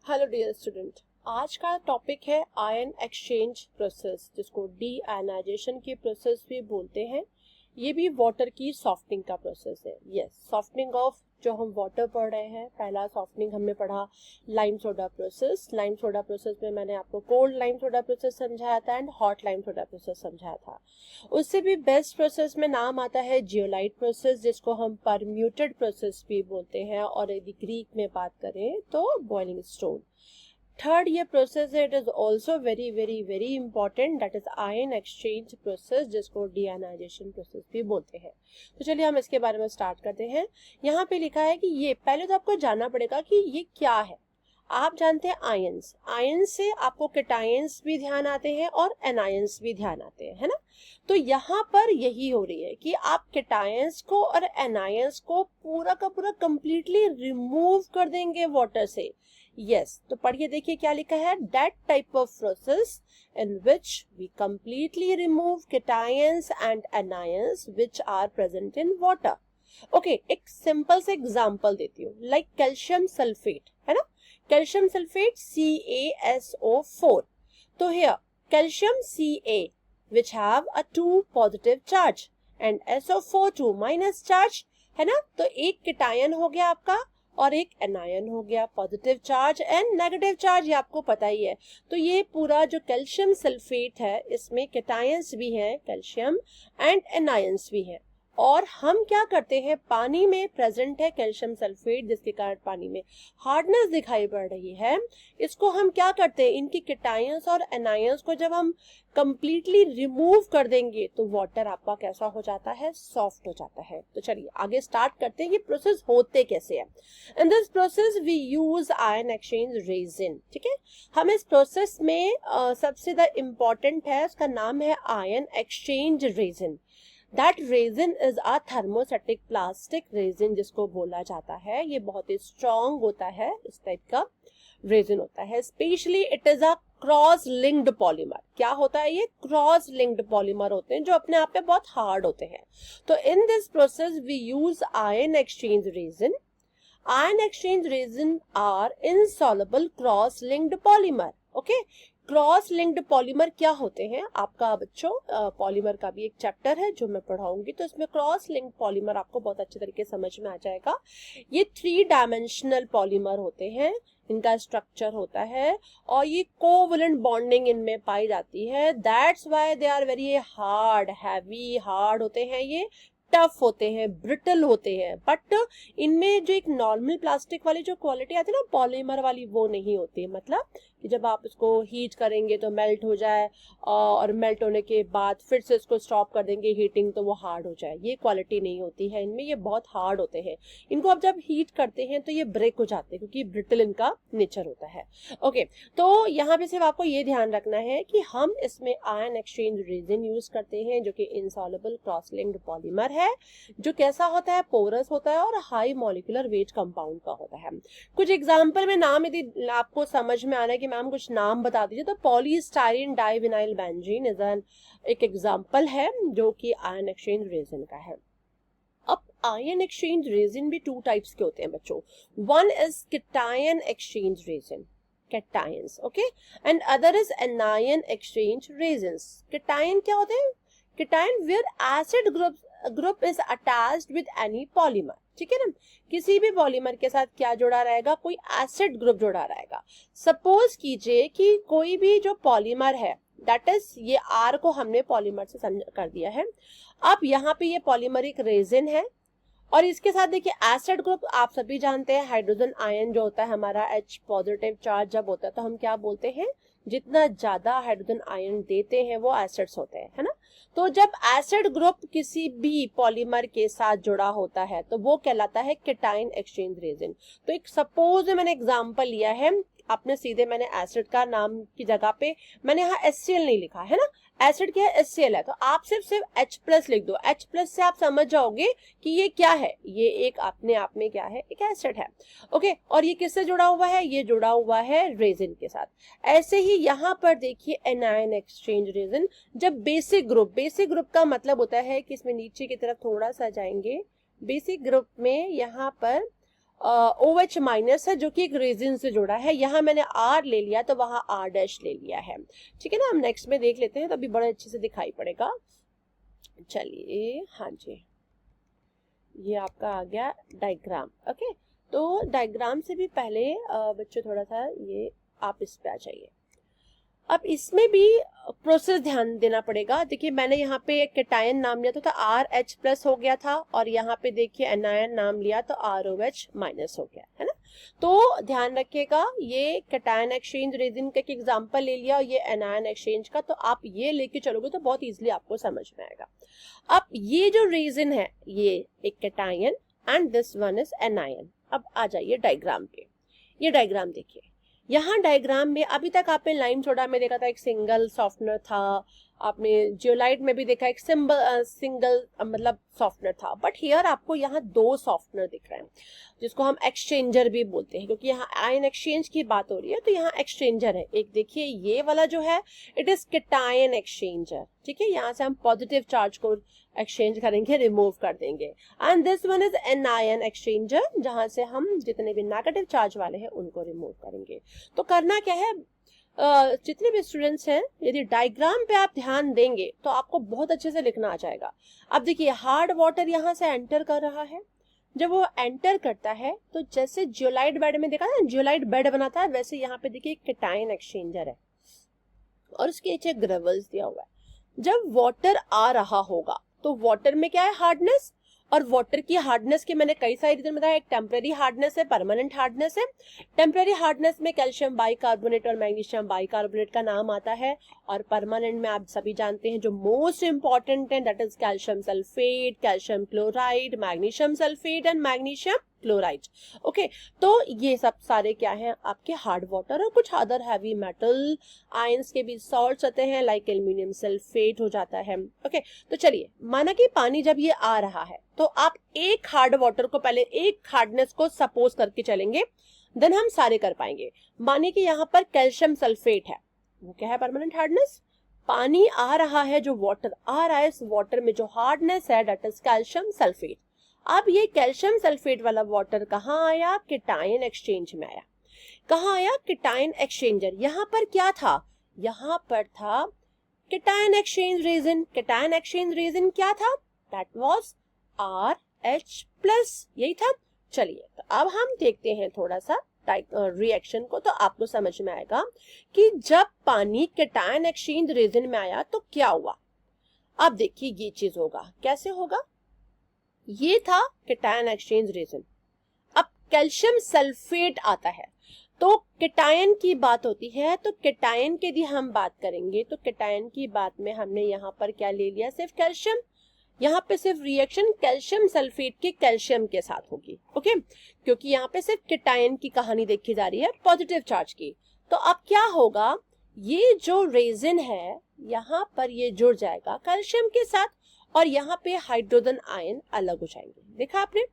Hello dear student. आज का topic है आयन एक्सचेंज प्रोसेस, जिसको डी आयनाइजेशन की प्रोसेस भी बोलते हैं। ये भी वाटर की सॉफ्टनिंग का प्रोसेस है। यस, सॉफ्टनिंग ऑफ जो हम वाटर पढ़ रहे हैं, पहला सॉफ्टनिंग हमने पढ़ा lime soda process. Lime soda process में मैंने आपको कोल्ड लाइम सोडा प्रोसेस समझाया था and hot lime soda process समझाया था। उससे भी बेस्ट प्रोसेस में नाम आता है जियोलाइट प्रोसेस, जिसको हम परम्यूटेड प्रोसेस भी बोलते हैं, और यदि ग्रीक में बात करें तो बॉइलिंग स्टोन। थर्ड ये प्रोसेस है, it is also very very very important, that is ion exchange process, जिसको डीआयनाइजेशन प्रोसेस भी बोलते हैं। तो चलिए हम इसके बारे में स्टार्ट करते हैं। यहाँ पे लिखा है कि ये पहले तो आपको जानना पड़ेगा कि ये क्या है। आप जानते हैं आयंस, आयंस से आपको कैटायंस भी ध्यान आते हैं और एनायंस भी ध्यान आते हैं, है ना। तो यहाँ पर यही हो रही है कि आप कैटायंस को और एनायंस को पूरा का पूरा कंप्लीटली रिमूव कर देंगे वाटर से। यस, तो पढ़िए, देखिए क्या लिखा है। That type of process in which we completely remove cations and anions which are present in water. Okay, एक सिंपल से एग्जांपल देती हूँ, लाइक कैल्शियम सल्फेट, है ना। Calcium sulphate CaSO4. तो here calcium Ca which have a 2 positive charge and SO4 2 minus charge, है ना। तो एक cation हो गया आपका और एक एनायन हो गया, positive charge and negative charge, ये आपको पता ही है। तो ये पूरा जो कैल्शियम सल्फेट है, इसमें कैटायंस भी हैं कैल्शियम एंड एनायंस भी हैं। और हम क्या करते हैं, पानी में प्रेजेंट है कैल्शियम सल्फेट, जिसके कारण पानी में हार्डनेस दिखाई पड़ रही है। इसको हम क्या करते हैं, इनकी कैटायंस और एनायंस को जब हम कंप्लीटली रिमूव कर देंगे तो वाटर आपका कैसा हो जाता है, सॉफ्ट हो जाता है। तो चलिए आगे स्टार्ट करते हैं, ये प्रोसेस होते कैसे है। In this process we use ion exchange resin. ठीक है, हम इस प्रोसेस में सबसे ज्यादा इंपॉर्टेंट है, उसका नाम है ion exchange resin. That resin is a thermosetting plastic resin, जिसको बोला जाता है। ये बहुत ही स्ट्रॉन्ग होता है, इस टाइप का रेजिन होता है। Specially it is a cross linked polymer. क्या होता है, ये क्रॉस लिंक्ड पॉलीमर होते हैं जो अपने आप में बहुत हार्ड होते हैं। तो in this process we use ion exchange resin. Ion exchange resin are insoluble cross linked polymer. Okay, cross linked polymer क्या होते हैं, आपका बच्चों पॉलीमर का भी एक चैप्टर है जो मैं पढ़ाऊंगी, तो इसमें क्रॉस लिंक्ड पॉलीमर आपको बहुत अच्छे तरीके समझ में आ जाएगा। ये 3 डायमेंशनल पॉलीमर होते हैं, इनका स्ट्रक्चर होता है और ये कोवलेंट बॉन्डिंग इनमें पाई जाती है। That's why they are very hard, heavy, hard होते हैं, ये टफ होते हैं, ब्रिटल होते हैं। बट इनमें जो एक नॉर्मल प्लास्टिक वाली जो क्वालिटी आती है ना, पॉलीमर वाली, वो नहीं होती। मतलब कि जब आप इसको हीट करेंगे तो मेल्ट हो जाए और मेल्ट होने के बाद फिर से इसको स्टॉप कर देंगे हीटिंग तो वो हार्ड हो जाए, ये क्वालिटी नहीं होती है इनमें। ये बहुत हार्ड होते हैं, इनको आप जब हीट करते हैं तो ये ब्रेक हो जाते हैं, क्योंकि ब्रिटल इनका नेचर होता है। ओके, तो यहाँ पे सिर्फ आपको ये ध्यान रखना है कि हम इसमें आयन एक्सचेंज रेजिन यूज करते हैं, जो कि इनसॉल्युबल क्रॉस लिंक्ड पॉलीमर है, जो कैसा होता है, पोरस होता है और हाई मॉलिक्यूलर वेट कंपाउंड का होता है। कुछ एग्जांपल में नाम यदि आपको समझ में आ रहा है कि मैम कुछ नाम बता दीजिए, तो पॉलीस्टाइरीन डाइविनाइल बेंजीन इज एक एग्जांपल है जो कि आयन एक्सचेंज रेजिन का है। अब आयन एक्सचेंज रेजिन भी 2 टाइप्स के होते हैं बच्चों। One is cation exchange resin, cations, okay, and other is anion exchange resins. Cation क्या होते हैं, cation where acid group is attached with any polymer. ठीक है ना, किसी भी पॉलीमर के साथ क्या जुड़ा रहेगा, कोई एसिड ग्रुप जुड़ा रहेगा। सपोज कीजिए कि कोई भी जो पॉलीमर है, दैट इज ये आर को हमने पॉलीमर से कर दिया है। अब यहाँ पे ये पॉलीमर एक रेजिन है और इसके साथ देखिए एसिड ग्रुप, आप सभी जानते हैं हाइड्रोजन आयन जो होता है हमारा H पॉजिटिव चार्ज जब होता है तो हम क्या बोलते हैं, जितना ज्यादा हाइड्रोजन आयन देते हैं वो एसिड्स होते हैं, है ना। तो जब एसिड ग्रुप किसी भी पॉलीमर के साथ जुड़ा होता है तो वो कहलाता है कैटायन एक्सचेंज रेजिन। तो एक सपोज मैंने एग्जांपल लिया है, आपने सीधे मैंने एसिड का नाम की जगह पे मैंने यहाँ HCl नहीं लिखा है ना, एसिड क्या है, HCl है, तो आप सिर्फ H+ लिख दो। H+ से आप समझ जाओगे कि ये क्या है, ये एक अपने आप में क्या है, एक एसिड है। ओके, और ये किससे जुड़ा हुआ है, ये जुड़ा हुआ है रेजिन के साथ। ऐसे ही यहाँ पर देखिए एनायन एक्सचेंज रेजिन, जब बेसिक ग्रुप का मतलब होता है कि इसमें नीचे की तरफ थोड़ा सा जाएंगे, बेसिक ग्रुप में यहाँ पर OH माइनस है जो कि एक रेजिन से जुड़ा है, यहाँ मैंने R ले लिया तो वहाँ R डैश ले लिया है, ठीक है ना। हम नेक्स्ट में देख लेते हैं तो अभी बड़े अच्छे से दिखाई पड़ेगा। चलिए, हाँ जी, ये आपका आ गया डायग्राम। ओके, तो डायग्राम से भी पहले बच्चों थोड़ा सा ये आप इस पे आ जाइए। अब इसमें भी प्रोसेस ध्यान देना पड़ेगा। देखिए मैंने यहाँ पे एक कैटायन नाम लिया तो RH प्लस हो गया था, और यहाँ पे देखिए एनायन नाम लिया तो ROH माइनस हो गया है ना। तो ध्यान रखिएगा, ये कैटायन एक्सचेंज रेजिन का एक एग्जांपल ले लिया, और ये एनायन एक्सचेंज का, तो आप ये लेके चलोगे तो बहुत इजीली आपको समझ में आएगा। अब ये जो रेजिन है ये एक cation and this one is anion. अब आ जाइए डायग्राम पे। ये डायग्राम देखिए, यहाँ डायग्राम में अभी तक आपने लाइम सोडा में देखा था एक सिंगल सॉफ्टनर था, आपने जियोलाइट में भी देखा एक सिंगल मतलब सॉफ्टनर था, बट हियर आपको यहाँ दो सॉफ्टनर दिख रहे हैं जिसको हम एक्सचेंजर भी बोलते हैं, क्योंकि यहाँ आयन एक्सचेंज की बात हो रही है तो यहाँ एक्सचेंजर है। एक देखिए ये वाला जो है इट इज कैटायन एक्सचेंजर, ठीक है, यहाँ से हम पॉजिटिव चार्ज को एक्सचेंज करेंगे, रिमूव कर देंगे। And this one is anion exchanger, जहां से हम जितने भी नेगेटिव चार्ज वाले हैं उनको रिमूव करेंगे। तो करना क्या है, जितने भी स्टूडेंट्स हैं यदि डायग्राम पे आप ध्यान देंगे तो आपको बहुत अच्छे से लिखना आ जाएगा। अब देखिए हार्ड वाटर यहाँ से एंटर कर रहा है, जब वो एंटर करता है तो जैसे जियोलाइट बेड में देखा ना, जियोलाइट बेड बनाता है, वैसे यहाँ पे देखिए कैटायन एक्सचेंजर है और उसके नीचे ग्रेवल्स दिया हुआ है। जब वाटर आ रहा होगा तो वाटर में क्या है, हार्डनेस, और वाटर की हार्डनेस के मैंने कई सारे रीजन बताया, एक टेम्परेरी हार्डनेस है, परमानेंट हार्डनेस है। टेम्परेरी हार्डनेस में कैल्शियम बाइकार्बोनेट और मैग्नीशियम बाइकार्बोनेट का नाम आता है, और परमानेंट में आप सभी जानते हैं जो मोस्ट इंपॉर्टेंट है that is calcium sulphate, calcium chloride, magnesium sulphate and magnesium chloride. Okay, तो ये सब सारे क्या हैं आपके हार्ड वाटर, और कुछ अदर हैवी मेटल आयंस के भी सॉल्ट्स होते हैं लाइक एल्यूमिनियम सल्फेट हो जाता है। ओके, तो चलिए माना कि पानी जब ये आ रहा है तो आप एक हार्ड वाटर को पहले एक हार्डनेस को सपोज करके चलेंगे, देन हम सारे कर पाएंगे। मानिए कि यहाँ पर कैल्शियम सल्फेट है, वो क्या है, परमानेंट हार्डनेस। पानी आ रहा है, जो वाटर आ रहा है, इस वाटर में जो हार्डनेस है दैट इज कैल्शियम सल्फेट। अब ये कैल्शियम सल्फेट वाला वाटर कहाँ आया, कैटायन एक्सचेंज में आया। कहाँ आया, कैटायन एक्सचेंजर। यहाँ पर क्या था, यहाँ पर था cation exchange resin. Cation exchange resin क्या था, दैट वाज RH प्लस, यही था। चलिए तो अब हम देखते हैं थोड़ा सा रिएक्शन को, तो आपको समझ में आएगा कि जब पानी कैटायन एक्सचेंज रेजिन में आया तो क्या हुआ। अब देखिए ये चीज होगा, कैसे होगा, ये था कैटायन एक्सचेंज रेजिन। अब कैल्शियम सल्फेट आता है, तो कैटायन की बात होती है, तो कैटायन की यदि हम बात करेंगे तो कैटायन की बात में हमने यहाँ पर क्या ले लिया, सिर्फ कैल्शियम। यहाँ पे सिर्फ रिएक्शन कैल्शियम सल्फेट के कैल्शियम के साथ होगी। ओके, क्योंकि यहाँ पे सिर्फ कैटायन की कहानी देखी जा रही है, पॉजिटिव चार्ज की। तो अब क्या होगा, ये जो रेजिन है यहाँ पर ये जुड़ जाएगा कैल्शियम के साथ, और यहाँ पे हाइड्रोजन आयन अलग हो जाएंगे, देखा आपने।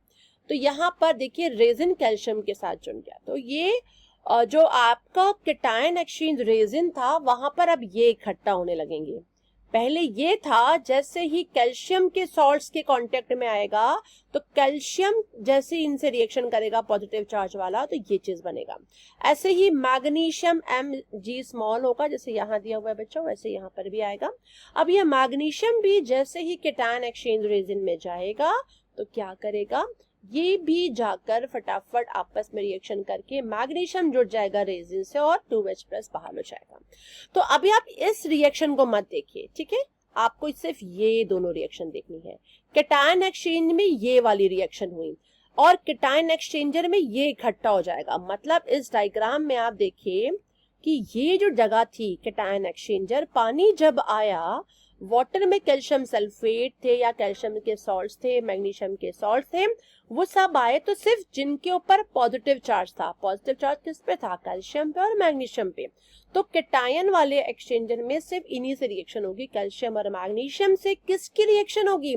तो यहाँ पर देखिए रेजिन कैल्शियम के साथ जुड़ गया, तो ये जो आपका कैटायन एक्सचेंज रेजिन था वहां पर अब ये इकट्ठा होने लगेंगे। पहले ये था, जैसे ही कैल्शियम के सॉल्ट्स के कांटेक्ट में आएगा तो कैल्शियम जैसे इनसे रिएक्शन करेगा पॉजिटिव चार्ज वाला, तो ये चीज बनेगा। ऐसे ही मैग्नीशियम Mg स्मॉल होगा, जैसे यहाँ दिया हुआ है बच्चों, वैसे यहाँ पर भी आएगा। अब ये मैग्नीशियम भी जैसे ही कैटायन एक्सचेंज रेजिन में जाएगा तो क्या करेगा, ये भी जाकर फटाफट आपस में रिएक्शन करके मैग्नीशियम जुड़ जाएगा रेजिन से और 2H प्लस बाहर हो जाएगा। तो अभी आप इस रिएक्शन को मत देखिए, ठीक है, आपको सिर्फ ये दोनों रिएक्शन देखनी है। कैटायन एक्सचेंज में ये वाली रिएक्शन हुई और कैटायन एक्सचेंजर में ये इकट्ठा हो जाएगा। मतलब इस डायग्राम में आप देखिए कि ये जो जगह थी कैटायन एक्सचेंजर, पानी जब आया वाटर में कैल्शियम सल्फेट थे या कैल्शियम के सॉल्ट्स थे, मैग्नीशियम के सॉल्ट थे, वो सब आए तो सिर्फ जिनके ऊपर पॉजिटिव चार्ज था। पॉजिटिव चार्ज किस पे था, कैल्शियम पे और मैग्नीशियम पे। तो कैटायन वाले एक्सचेंजर में सिर्फ इन्हीं से रिएक्शन होगी, कैल्शियम और मैग्नीशियम से। किसकी रिएक्शन होगी,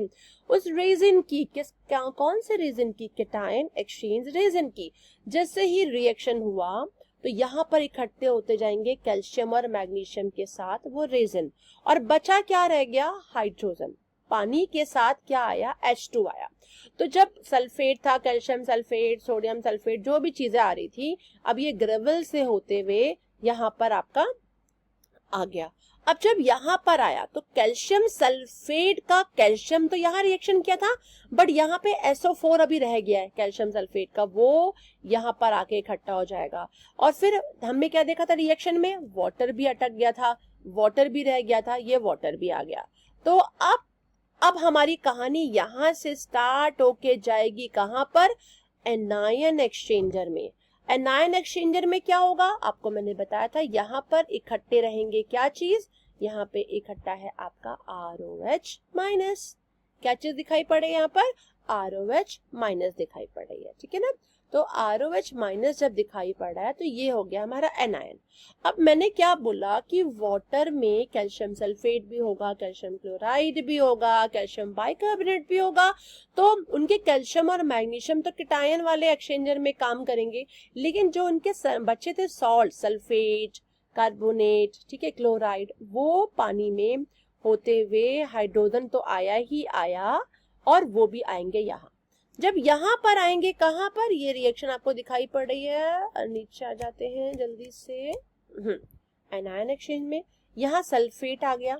उस रेजिन की। कौन से रेजिन की, कैटायन एक्सचेंज रेजिन की। जैसे ही रिएक्शन हुआ तो यहाँ पर इकट्ठे होते जाएंगे कैल्शियम और मैग्नीशियम के साथ वो रेजिन, और बचा क्या रह गया, हाइड्रोजन। पानी के साथ क्या आया, H2 आया। तो जब सल्फेट था, कैल्शियम सल्फेट, सोडियम सल्फेट, जो भी चीजें आ रही थी, अब ये ग्रेवल से होते हुए यहाँ पर आपका आ गया। अब जब यहाँ पर आया तो कैल्शियम सल्फेट का, कैल्शियम तो यहाँ रिएक्शन किया था, बट यहाँ पे SO4 अभी रह गया है कैल्शियम सल्फेट का, वो यहाँ पर आके इकट्ठा हो जाएगा। और फिर हमने क्या देखा था रिएक्शन में, वाटर भी अटक गया था, वाटर भी रह गया था, ये वाटर भी आ गया। तो अब हमारी कहानी यहाँ से स्टार्ट होके जाएगी कहाँ पर, एनायन एक्सचेंजर में। एनायन एक्सचेंजर में क्या होगा, आपको मैंने बताया था, यहाँ पर इकट्ठे रहेंगे क्या चीज, यहाँ पे इकट्ठा है आपका ROH माइनस। क्या चीज दिखाई पड़े यहाँ पर, ROH माइनस दिखाई पड़ रही है, ठीक है ना। तो ROH माइनस जब दिखाई पड़ रहा है तो ये हो गया हमारा एनायन। अब मैंने क्या बोला कि वाटर में कैल्शियम सल्फेट भी होगा, कैल्शियम क्लोराइड भी होगा, कैल्शियम बाइकार्बोनेट भी होगा, तो उनके कैल्शियम और मैग्नीशियम तो कैटायन वाले एक्सचेंजर में काम करेंगे, लेकिन जो उनके बचे थे सॉल्ट, सल्फेट, कार्बोनेट, ठीक है, क्लोराइड, वो पानी में होते हुए हाइड्रोजन तो आया ही आया, और वो भी आएंगे यहाँ। जब यहाँ पर आएंगे कहाँ पर, ये रिएक्शन आपको दिखाई पड़ रही है, नीचे आ जाते हैं जल्दी से, एनायन एक्सचेंज में यहाँ सल्फेट आ गया।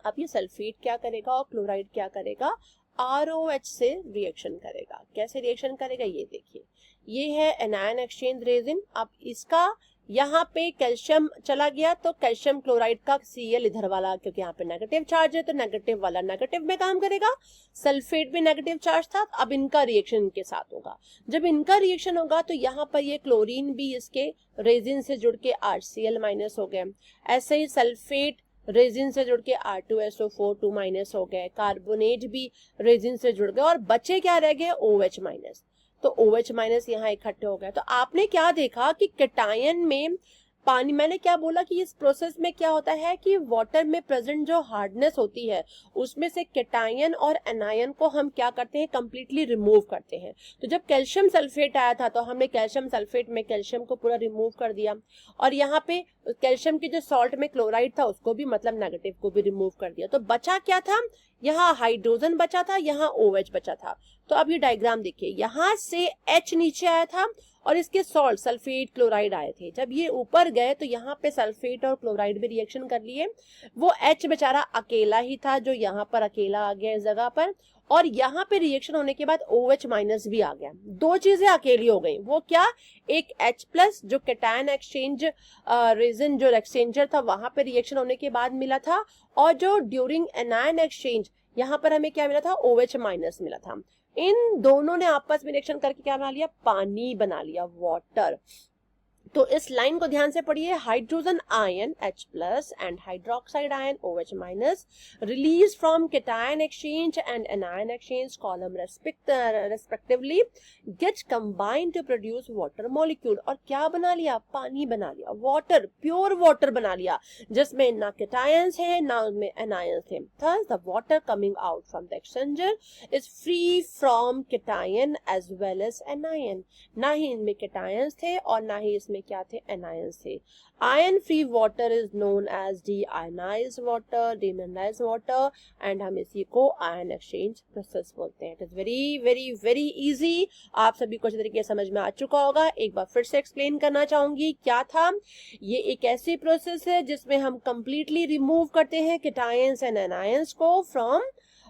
अब ये सल्फेट क्या करेगा और क्लोराइड क्या करेगा, ROH से रिएक्शन करेगा। कैसे रिएक्शन करेगा ये देखिए, ये है एनायन एक्सचेंज रेजिन। अब इसका यहाँ पे कैल्शियम चला गया तो कैल्शियम क्लोराइड का Cl इधर वाला, क्योंकि यहाँ पे नेगेटिव चार्ज है तो नेगेटिव वाला नेगेटिव में काम करेगा, सल्फेट भी नेगेटिव चार्ज था, अब इनका रिएक्शन इनके साथ होगा। जब इनका रिएक्शन होगा तो यहाँ पर ये क्लोरीन भी इसके रेजिन से जुड़ के HCl माइनस हो गए, ऐसे ही सल्फेट रेजिन से जुड़ के R2SO4 2 माइनस हो गए, कार्बोनेट भी रेजिन से जुड़ गए, और बचे क्या रह गए, OH माइनस। तो OH माइनस यहाँ इकट्ठे हो गए। तो आपने क्या देखा कि कैटायन में पानी, मैंने क्या बोला कि इस प्रोसेस में क्या होता है कि वाटर में प्रेजेंट जो हार्डनेस होती है उसमें से कैटायन और एनायन को हम क्या करते हैं, कंप्लीटली रिमूव करते हैं। तो जब कैल्शियम सल्फेट आया था तो हमने कैल्शियम सल्फेट में कैल्शियम को पूरा रिमूव कर दिया, और यहाँ पे कैल्शियम की जो सॉल्ट में क्लोराइड था उसको भी, मतलब नेगेटिव को भी रिमूव कर दिया। तो बचा क्या था, यहाँ हाइड्रोजन बचा था, यहाँ OH बचा था। तो अब ये डायग्राम देखिए, यहाँ से H नीचे आया था और इसके सॉल्ट सल्फेट क्लोराइड आए थे। जब ये ऊपर गए तो यहाँ पे सल्फेट और क्लोराइड भी रिएक्शन कर लिए, वो H बेचारा अकेला ही था जो यहाँ पर अकेला आ गया इस जगह पर, और यहाँ पे रिएक्शन होने के बाद OH माइनस भी आ गया। दो चीजें अकेली हो गई, वो क्या, एक H प्लस जो कैटायन एक्सचेंज रेजिन जो एक्सचेंजर था वहां पे रिएक्शन होने के बाद मिला था, और जो ड्यूरिंग एनायन एक्सचेंज यहाँ पर हमें क्या मिला था, OH माइनस मिला था। इन दोनों ने आपस में रिएक्शन करके क्या बना लिया, पानी बना लिया, वाटर। तो इस लाइन को ध्यान से पढ़िए, hydrogen ion H plus and hydroxide ion OH minus release from cation exchange and anion exchange column respectively get combined to produce water molecule. और क्या बना लिया, पानी बना लिया, वाटर, प्योर वाटर बना लिया, जिसमें ना कैटायंस है ना उसमें एनायंस थे। Thus the water coming out from the exchanger is free from cation as well as anion. ना ही इनमें कैटायंस थे और ना ही इसमें क्या थे, एनायंस थे। Ion free water is known as deionized water, demineralized water, and हम इसी को आयन एक्सचेंज प्रोसेस बोलते हैं। It is very very very easy, आप सभी को अच्छे तरीके से समझ में आ चुका होगा। एक बार फिर से एक्सप्लेन करना चाहूंगी क्या था। ये एक ऐसी प्रोसेस है जिसमें हम कंप्लीटली रिमूव करते हैं कैटायंस एंड एनायंस को फ्रॉम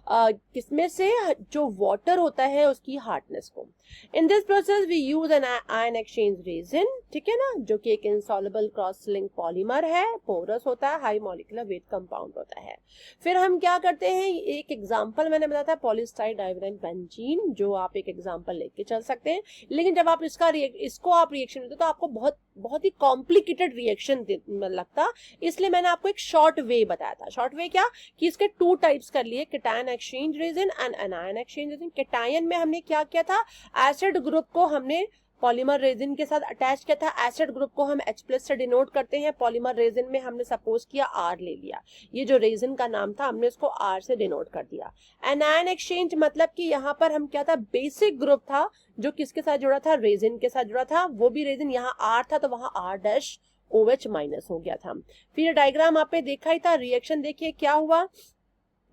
किसमें से, जो वाटर होता है उसकी हार्डनेस को। In this process we use an ion exchange resin, ठीक है ना, जो कि एक इनसॉल्युबल क्रॉस लिंक पॉलीमर है, पोरस होता है, हाई मॉलिक्यूलर वेट कंपाउंड होता है। फिर हम क्या करते हैं, एक एग्जांपल मैंने बताया था पॉलीस्टाइड डाइविनाइल बेंजीन, जो आप एक एग्जांपल लेके चल सकते हैं, लेकिन जब आप इसको आप रिएक्शन देते तो आपको बहुत ही कॉम्प्लिकेटेड रिएक्शन लगता, इसलिए मैंने आपको एक शॉर्ट वे बताया था। शॉर्ट वे क्या कि इसके टू टाइप्स कर लिए, cation exchange resin and anion exchange resin. Cation में हमने क्या किया था, एसिड ग्रुप को हमने पॉलीमर रेजिन के साथ अटैच किया था, एसिड ग्रुप को हम H प्लस से डिनोट करते हैं, पॉलीमर रेजिन में हमने सपोज किया R ले लिया, ये जो रेजिन का नाम था हमने उसको R से डिनोट कर दिया। एनायन एक्सचेंज मतलब कि यहाँ पर हम क्या था, बेसिक ग्रुप था जो किसके साथ जुड़ा था, रेजिन के साथ जुड़ा था, वो भी रेजिन यहाँ R था तो वहां R-OH माइनस हो गया था। फिर डायग्राम आपने देखा ही था, रिएक्शन देखिए क्या हुआ,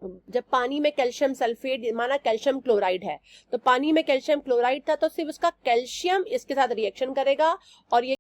जब पानी में कैल्शियम सल्फेट, माना कैल्शियम क्लोराइड है, तो पानी में कैल्शियम क्लोराइड था तो सिर्फ उसका कैल्शियम इसके साथ रिएक्शन करेगा और ये